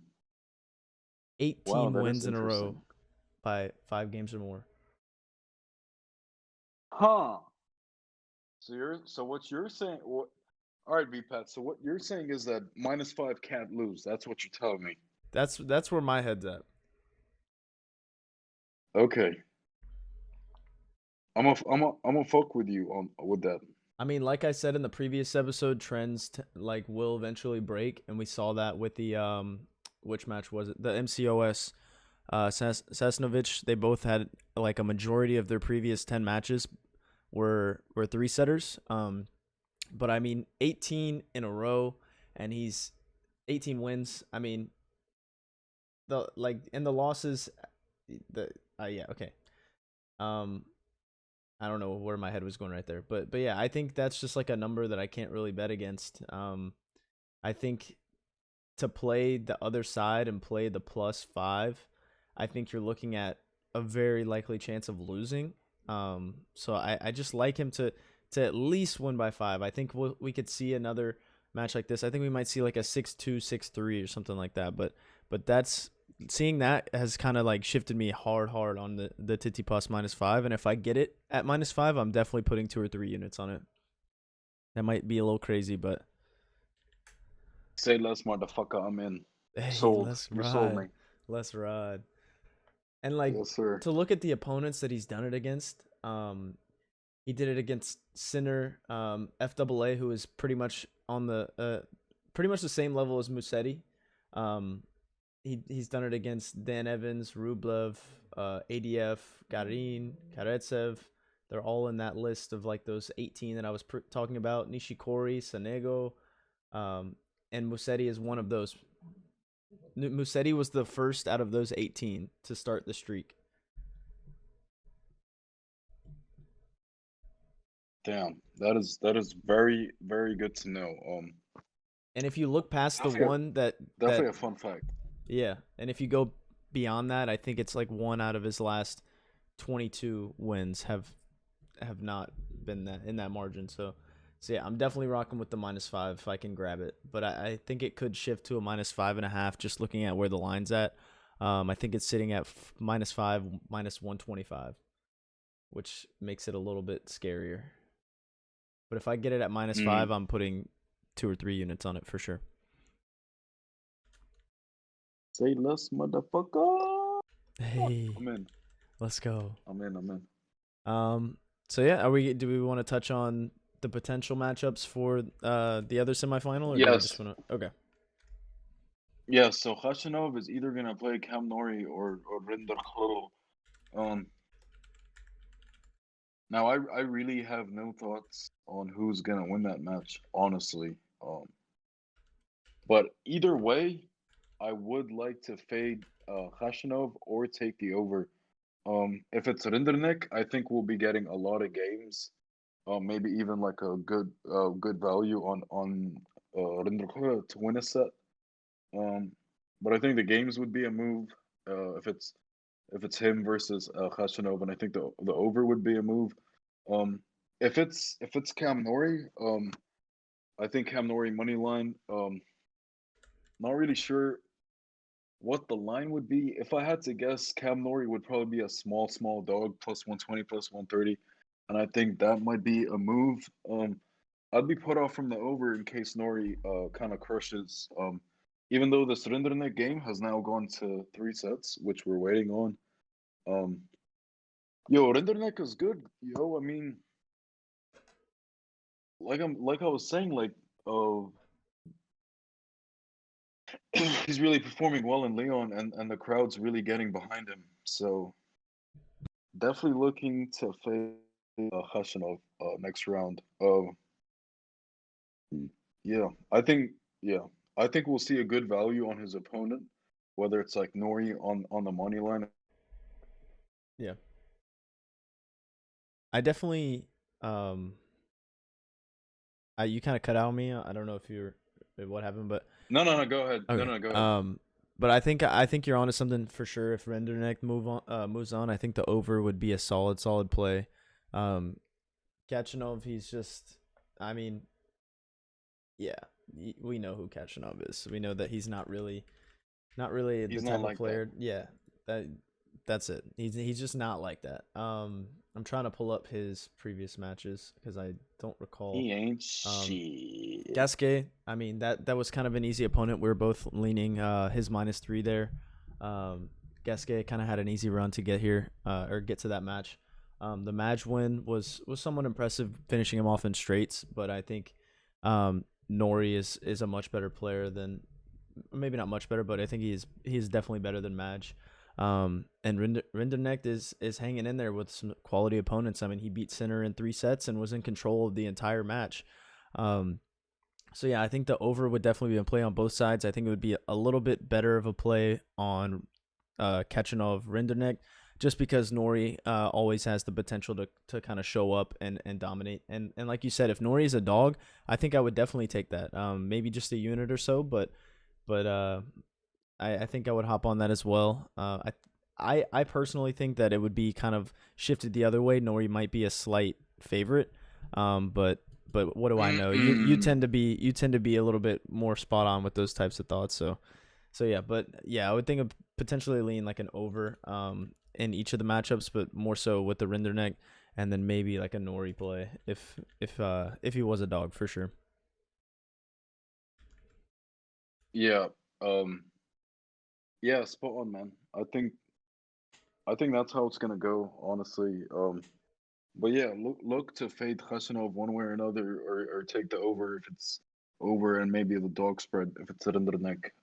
Wow, that is wins in a row interesting. by 5 games or more. Huh. So what you're saying? What? All right, BPat. So what you're saying is that -5 can't lose. That's what you're telling me. That's where my head's at. Okay. I'm a fuck with you on with that. I mean, like I said in the previous episode, trends will eventually break, and we saw that with the which match was it? The MCOS Sasnovich. They both had like a majority of their previous 10 matches were 3-setters. But I mean, 18 in a row, and he's 18 wins. I mean, the losses, yeah, okay. I don't know where my head was going right there, but yeah, I think that's just like a number that I can't really bet against. I think to play the other side and play the +5, I think you're looking at a very likely chance of losing. So I just like him to at least win by 5. I think we could see another match like this. I think we might see like a 6-2, 6-3 or something like that. But that's seeing that has kind of like shifted me hard on the Tsitsipas -5. And if I get it at -5, I'm definitely putting 2 or 3 units on it. That might be a little crazy, but Say less, motherfucker. I'm in. hey, Sold. let's You sold ride. me. Let's ride. And like Yes, sir. to look at the opponents that he's done it against, he did it against Sinner, FAA, who is pretty much on the pretty much the same level as Musetti. He's done it against Dan Evans, Rublev, ADF, Garin, Karetsev. They're all in that list of like those 18 that I was talking about. Nishikori, Sanego, and Musetti is one of those. Musetti was the first out of those 18 to start the streak. Damn, that is very very good to know. And if you look past the Definitely, one that definitely a fun fact. yeah, and if you go beyond that, I think it's like one out of his last 22 wins have not been that in that margin. So yeah, I'm definitely rocking with the -5 if I can grab it. But I think it could shift to a -5.5 just looking at where the line's at. I think it's sitting at -5, -125, which makes it a little bit scarier. But if I get it at -5, I'm putting 2 or 3 units on it for sure. Say less, motherfucker. Hey, I'm in. let's go. I'm in. So yeah, do we want to touch on the potential matchups for the other semifinal, or do we Yes. just want to? Okay. Yeah, so KHACHANOV is either gonna play Cam Nori or Rinder Khalil. Now I really have no thoughts on who's gonna win that match, honestly. But either way, I would like to fade KHACHANOV or take the over. If it's Rinderknech, I think we'll be getting a lot of games. Maybe even like a good value on Rinderknech to win a set. But I think the games would be a move if it's him versus KHACHANOV, and I think the over would be a move. If it's Cam Nori, I think Cam Nori money line. Not really sure what the line would be. If I had to guess, Cam Nori would probably be a small dog, +120, +130, and I think that might be a move. I'd be put off from the over in case Nori kind of crushes. Even though the Surindernet game has now gone to 3 sets, which we're waiting on. Yo, Rinderknech is good. Yo, I mean, like I was saying, like he's really performing well in Lyon, and the crowd's really getting behind him. So definitely looking to face Khashanov next round. Yeah, I think we'll see a good value on his opponent, whether it's like Nori on the money line. Yeah. I definitely um you kind of cut out on me. I don't know if you're what happened, but No, go ahead. okay. No, go ahead. But I think you're onto something for sure. If Renderneck moves on, I think the over would be a solid play. Kachanov, he's just, I mean, yeah, we know who Kachanov is. We know that he's not really the He's not type of like that. player. Yeah, that that's it. He's just not like that. I'm trying to pull up his previous matches because I don't recall. He ain't shit. Gasquet, I mean that was kind of an easy opponent. We were both leaning his -3 there. Gasquet kind of had an easy run to get here or get to that match. The match win was somewhat impressive, finishing him off in straights. But I think Nori is a much better player than, maybe not much better, but I think he's definitely better than Madge. And Rinderknecht is hanging in there with some quality opponents. I mean, he beat Sinner in 3 sets and was in control of the entire match. So yeah, I think the over would definitely be a play on both sides. I think it would be a little bit better of a play on Kachanov Rinderknecht, just because Nori always has the potential to kind of show up and dominate. And like you said, if Nori is a dog, I think I would definitely take that. Maybe just a unit or so, but I think I would hop on that as well. I personally think that it would be kind of shifted the other way. Nori might be a slight favorite, but what do I know? You tend to be a little bit more spot on with those types of thoughts. So yeah, but yeah, I would think of potentially lean like an over in each of the matchups, but more so with the Rinderknecht, and then maybe like a Nori play if he was a dog for sure. Yeah. Yeah, spot on, man. I think that's how it's gonna go, honestly. But yeah, look to fade Khachanov one way or another, or take the over if it's over, and maybe the dog spread if it's under the neck.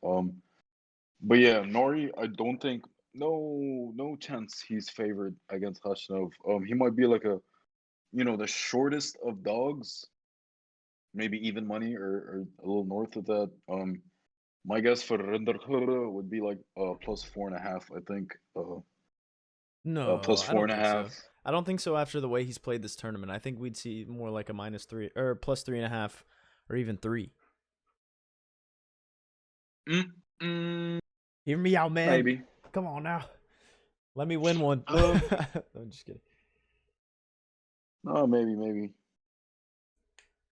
But yeah, Nori, I don't think, no chance he's favored against Khachanov. He might be like the shortest of dogs, maybe even money or a little north of that. My guess for Rinder would be like plus 4.5, I think. No, Plus I four don't and a think so. half. I don't think so after the way he's played this tournament. I think we'd see more like a -3 or plus 3.5 or even 3. Mm, Hear me out, man. maybe. Come on now. Let me win one. Uh, I'm just kidding. no, maybe.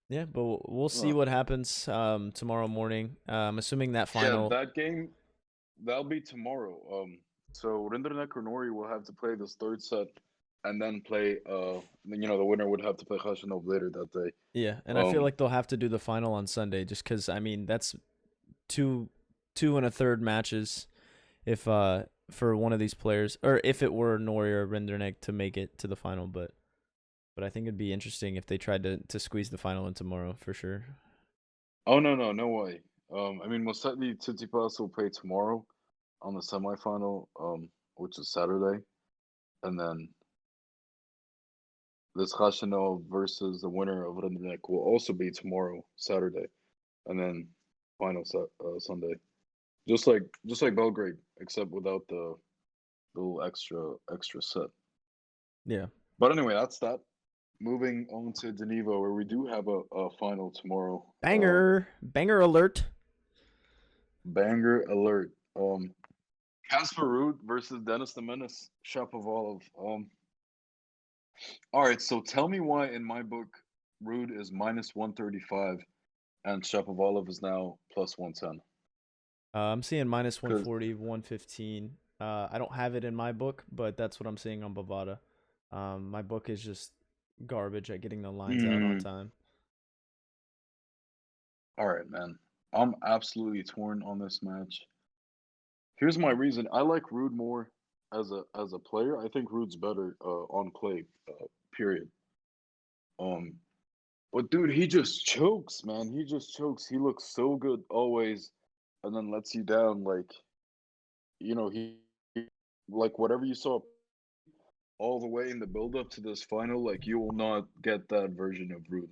Yeah, but we'll see Uh, what happens tomorrow morning. Assuming that yeah, final. that game that'll be tomorrow. So Rinderknecht or Nori will have to play this third set, and then play. The winner would have to play Khachanov later that day. Yeah, and I feel Um, like they'll have to do the final on Sunday, just because I mean that's two and a third matches if for one of these players, or if it were Nori or Rinderknecht to make it to the final, but I think it'd be interesting if they tried to squeeze the final in tomorrow for sure. oh no way. I mean, most likely Tsitsipas will play tomorrow on the semifinal, which is Saturday, and then this Khachanov versus the winner of Rinderknecht will also be tomorrow, Saturday, and then final set Sunday. Just like Belgrade, except without the little extra set. Yeah. But anyway, that's that. Moving on to Geneva, where we do have a final tomorrow. Banger alert. Banger alert. Casper Ruud versus Dennis the Menace Shapovalov. All right, so tell me why in my book Ruud is -135 and Shapovalov is now +110. I'm seeing minus Because 140, 115. I don't have it in my book, but that's what I'm seeing on Bovada. My book is just garbage at getting the lines out on time. all right, man, I'm absolutely torn on this match. Here's my reason. I like Ruud more as a player. I think Ruud's better on clay. Period. Um, but dude, he just chokes, man. He just chokes. He looks so good always, and then lets you down. Like he like whatever you saw all the way in the build up to this final. Like you will not get that version of Ruud.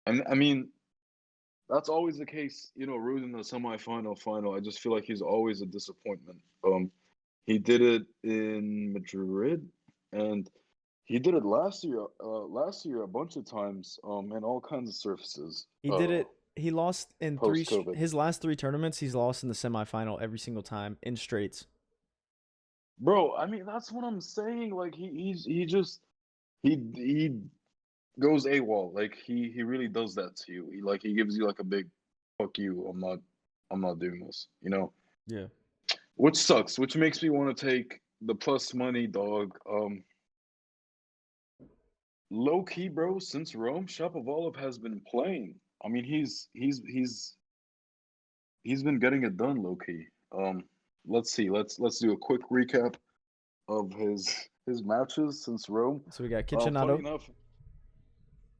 I mean, that's always the case. You know, Ruud in the semifinal, final. I just feel like he's always a disappointment. He did it in Madrid, and he did it last year. Last year a bunch of times. And all kinds of surfaces. He did it. He lost in Post COVID. his last three tournaments. He's lost in the semifinal every single time in straights. Bro, I mean that's what I'm saying. Like he just he goes AWOL. Like he really does that to you. He gives you like a big fuck you. I'm not doing this. You know, Yeah. which sucks. Which makes me want to take the plus money, dog. Low key, bro. Since Rome, Shapovalov has been playing. I mean, he's been getting it done, low key. Let's see. Let's do a quick recap of his matches since Rome. So we got Funny KHACHANOV. enough,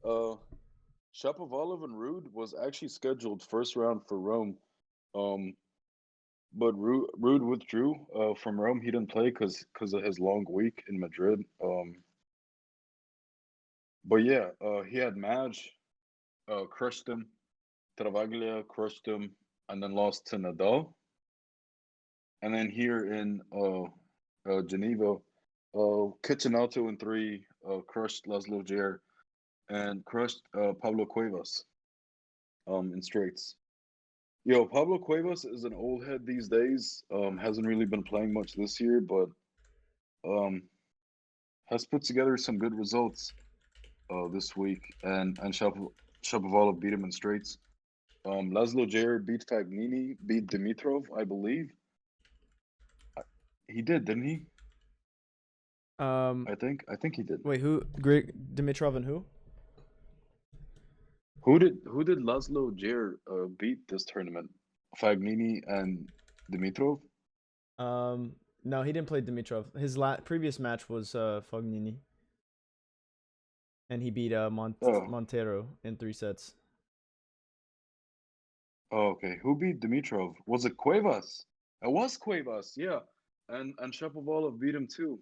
uh, Shapovalov and RUUD was actually scheduled first round for Rome. Um, but RUUD withdrew from Rome. He didn't play because of his long week in Madrid. But yeah, he had Madge, crushed him. Travaglia crushed him, and then lost to Nadal. And then here in Geneva, Kitchenato in three, crushed Laszlo Djere, and crushed Pablo Cuevas in straights. Yo, Pablo Cuevas is an old head these days. Hasn't really been playing much this year, but um, has put together some good results this week. And Shapovalov beat him in straights. Laszlo Djere beat Fagnini, beat Dimitrov, I believe. He did, didn't he? Um, I think he did. wait, who? Greg Dimitrov and who? Who did Laszlo Djere beat this tournament? Fagnini and Dimitrov? Um, no, he didn't play Dimitrov. His previous match was Fognini, and he beat Oh, Montero in 3 sets. oh, okay. Who beat Dimitrov? Was it Cuevas? It was Cuevas, yeah. And Shapovalov beat him too.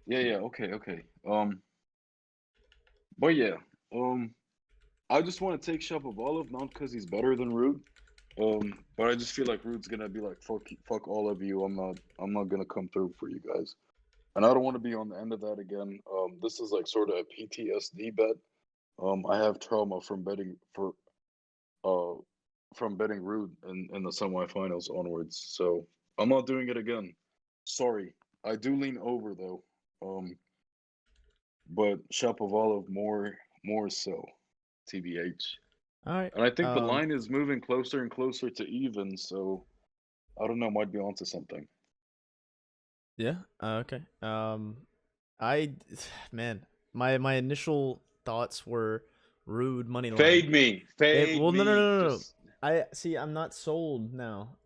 Yeah, okay, okay. But yeah, um, I just want to take Shapovalov not because he's better than RUUD, but I just feel like RUUD's gonna be like fuck all of you. I'm not gonna come through for you guys, and I don't want to be on the end of that again. This is like sort of a PTSD bet. I have trauma uh from betting RUUD in the semifinals onwards, so I'm not doing it again. Sorry, I do lean over though. But Shapovalov more so, TBH. All right. And I think the line is moving closer and closer to even, so I don't know, might be onto something. Yeah. Okay. I, man, my initial thoughts were RUUD money line. Fade me, Well, no, no, no, no, no. Just I see. I'm not sold now.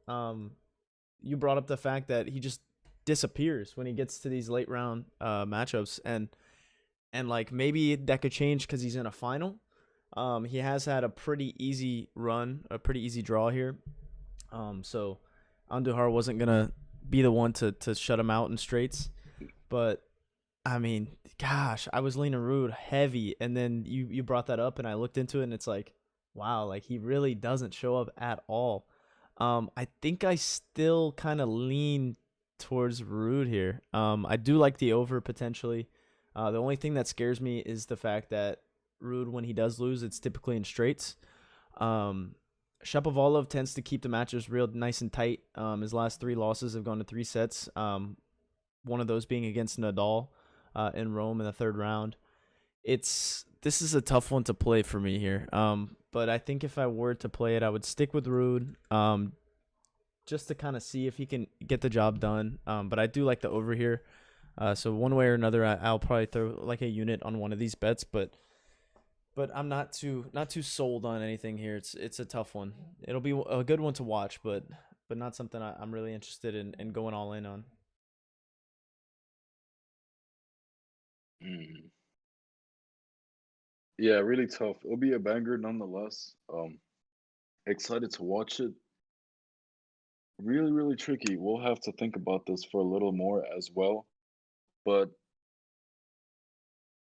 You brought up the fact that he just disappears when he gets to these late round matchups, and like maybe that could change because he's in a final. He has had a pretty easy run, a pretty easy draw here. So Andujar wasn't gonna be the one to shut him out in straights, but I mean, gosh, I was leaning RUUD heavy, and then you brought that up, and I looked into it, and it's like, wow, like he really doesn't show up at all. I think I still kind of lean towards RUUD here. I do like the over potentially. The only thing that scares me is the fact that RUUD, when he does lose, it's typically in straights. Shapovalov tends to keep the matches real nice and tight. His last 3 losses have gone to 3 sets. One of those being against Nadal in Rome in the third round. This is a tough one to play for me here. But I think if I were to play it, I would stick with RUUD. Just to kind of see if he can get the job done. But I do like the over here. So one way or another, I'll probably throw like a unit on one of these bets, but I'm not too sold on anything here. It's a tough one. It'll be a good one to watch, but not something I'm really interested in going all in on. yeah, really tough. It'll be a banger nonetheless. Excited to watch it. Really, really tricky. We'll have to think about this for a little more as well. But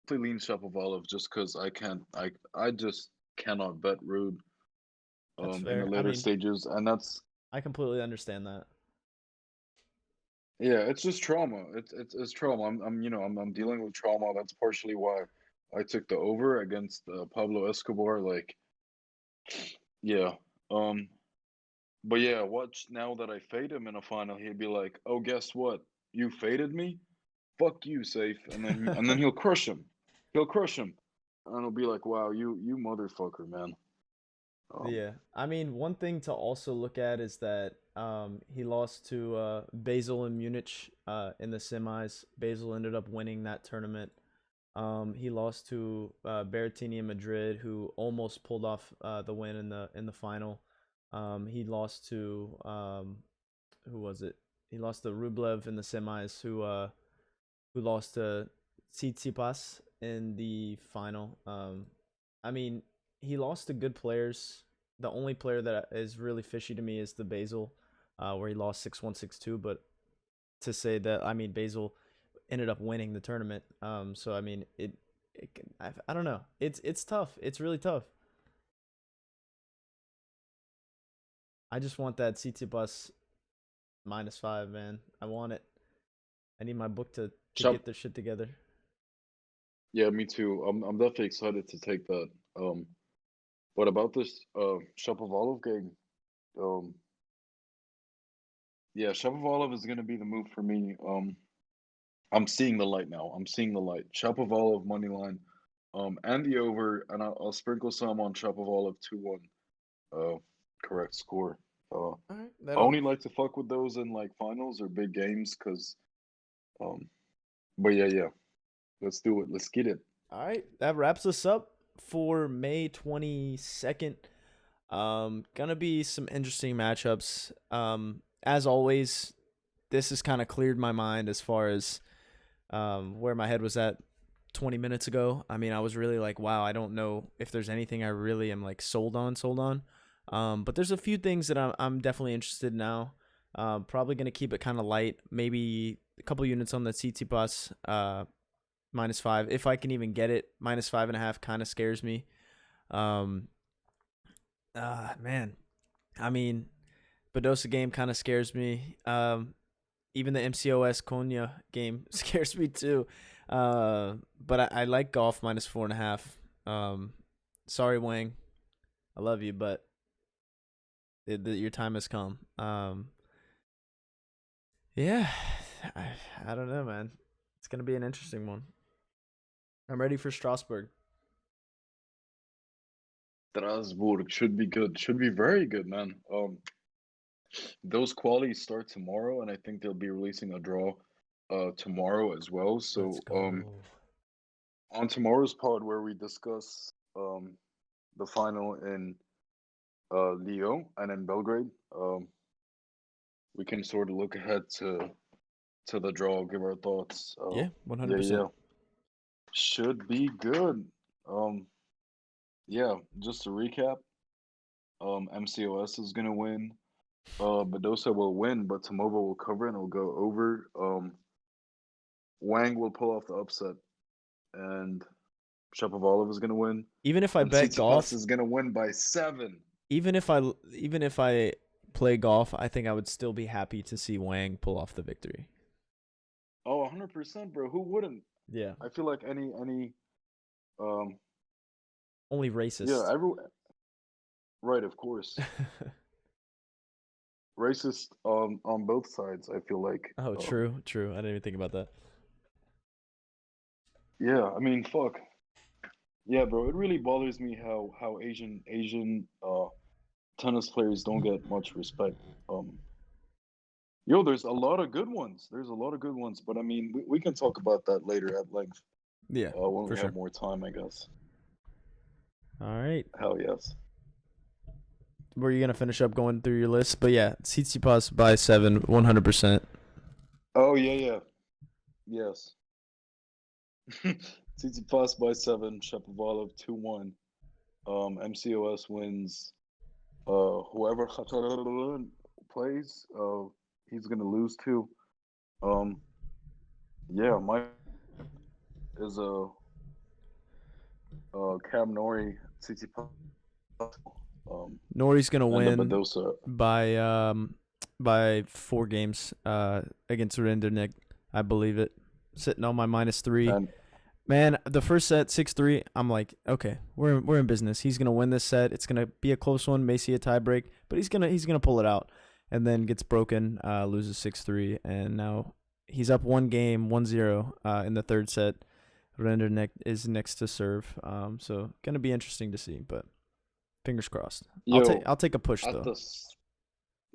lean Shapovalov just because I can't. I just cannot bet RUUD That's in the fair. I later mean, stages, and that's I completely understand that. yeah, it's just trauma. It's trauma. I'm dealing with trauma. That's partially why I took the over against Pablo Escobar. Like, yeah, um, but yeah, watch now that I fade him in a final, he'd be like, "Oh, guess what? You faded me. Fuck you, Safe." And then he'll crush him. He'll crush him, and it'll be like, "Wow, you motherfucker, man." Um, Yeah. I mean, one thing to also look at is that he lost to Basel and Munich in the semis. Basel ended up winning that tournament. He lost to Berrettini in Madrid, who almost pulled off the win in the final. He lost to who was it? He lost to Rublev in the semis, who lost to Tsitsipas in the final. I mean, he lost to good players. The only player that is really fishy to me is the Basel, where he lost 6-1, 6-2. But to say that, I mean, Basel ended up winning the tournament. So I mean, I don't know. It's tough. It's really tough. I just want that Tsitsipas -5, man. I want it. I need my book to Shop, get their shit together. yeah, me too. I'm definitely excited to take that. But about this Shapovalov game, um, yeah, Shapovalov is gonna be the move for me. I'm seeing the light now. I'm seeing the light. Shapovalov money line, and the over, and I'll sprinkle some on Shapovalov 2-1. Uh, correct score. All right, I that'll. only like to fuck with those in like finals or big games, cause but yeah, yeah, let's do it. Let's get it. All right, that wraps us up for May 22nd. Gonna be some interesting matchups. As always, this has kind of cleared my mind as far as where my head was at 20 minutes ago. I mean, I was really like, wow, I don't know if there's anything I really am like sold on. But there's a few things that I'm definitely interested in now. Probably gonna keep it kind of light. Maybe a couple units on the Tsitsipas -5 if I can even get it. -5.5 kind of scares me. Um, Man, I mean, Badosa game kind of scares me. Even the MCOS Konya game scares me too. But I like GAUFF -4.5. Sorry, Wang, I love you, but your time has come. Yeah, I, I don't know, man. It's gonna be an interesting one. I'm ready for Strasbourg. Strasbourg should be good. Should be very good, man. Those qualities start tomorrow, and I think they'll be releasing a draw tomorrow as well. Let's So go. on tomorrow's pod where we discuss the final in Lyon and in Belgrade, we can sort of look ahead to the draw, give our thoughts. Yeah, Yeah, 100%. yeah, should be good. Um, yeah, just to recap, MCOS is gonna win. Badosa will win, but Tomova will cover and it'll go over. Wang will pull off the upset, and Shapovalov is gonna win, Even if I and bet Tsitsipas GAUFF, is gonna win by 7. even if I play GAUFF, I think I would still be happy to see Wang pull off the victory. Oh, 100%, bro. Who wouldn't? Yeah, I feel like any um only yeah, racist. every right, of course. Racist on both sides, I feel like. Oh, true. I didn't even think about that. Yeah, I mean, fuck. Yeah, bro, it really bothers me how Asian tennis players don't get much respect. Um Yo, there's a lot of good ones. There's a lot of good ones, but I mean, we can talk about that later at length Yeah, when for we have sure. more time, I guess. All right. Hell yes. Were you gonna finish up going through your list? But yeah, Tsitsipas by 7, 100%. Oh yeah, yeah, yes. Tsitsipas by 7, Shapovalov 2-1. MCOS wins. Whoever KHACHANOV plays, he's gonna lose to. Yeah, Mike is Cam Nori, Tsitsipas, Nori's gonna and the win Badosa. by 4 games against Rinderknech. I believe it. Sitting on my -3. And Man, the first set 6-3. I'm like, okay, we're in business. He's gonna win this set. It's gonna be a close one, may see a tiebreak, but he's gonna pull it out, and then gets broken, loses 6-3, and now he's up 1 game, 1-0 in the third set. Rinderknech is next to serve, so gonna be interesting to see, but fingers crossed. yo, I'll take a push at though.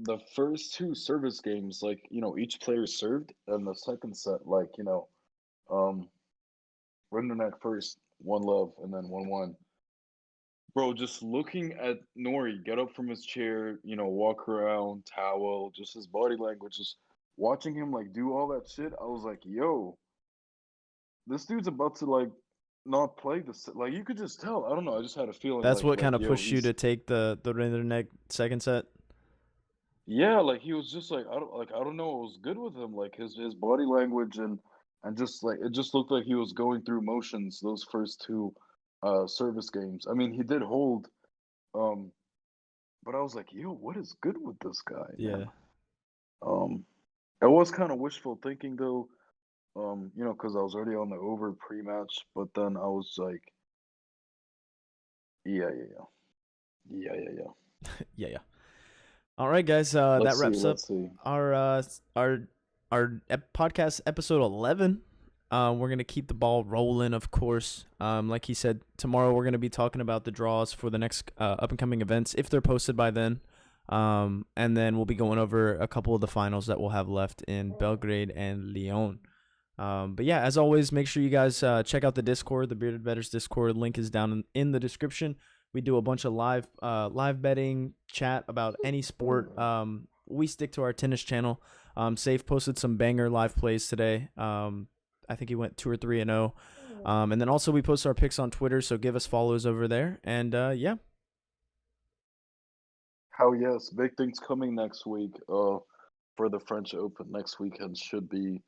the first two service games, like each player served, and the second set, like um, Rinderknech first 1-love, and then 1-1. Bro, just looking at Nori get up from his chair, walk around, towel, just his body language, just watching him like do all that shit, I was like, yo, this dude's about to like not play this. Like you could just tell. I don't know. I just had a feeling That's what like kind of yo, pushed you he's to take the Rinderknech second set. yeah, like he was just like I don't know what was good with him. Like his body language and just like it just looked like he was going through motions those first two service games. I mean, he did hold um but I was like, yo, what is good with this guy, man? Yeah, Um I was kind of wishful thinking though, because I was already on the over pre-match, but then I was like, yeah, yeah, yeah. Yeah, yeah, yeah. yeah, yeah. All right, guys. That Let's see, wraps up let's see. our podcast episode 11. We're gonna keep the ball rolling, of course. Like he said, tomorrow we're gonna be talking about the draws for the next up and coming events if they're posted by then. And then we'll be going over a couple of the finals that we'll have left in Belgrade and Lyon. But yeah, as always, make sure you guys check out the Discord. The Bearded Betters Discord link is down in the description. We do a bunch of live betting chat about any sport. We stick to our tennis channel. Safe posted some banger live plays today. I think he went 2 or 3-0. And then also we post our picks on Twitter, so give us follows over there. And yeah, How yes, big things coming next week. For the French Open next weekend should be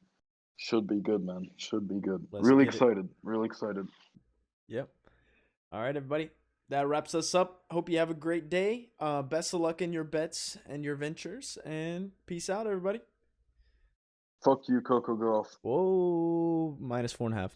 good, man. Should be good. let's Really get it. excited. Really excited. Yep. All right, everybody. That wraps us up. Hope you have a great day. Best of luck in your bets and your ventures. And peace out, everybody. Fuck you, Coco Golf. Whoa, -4.5.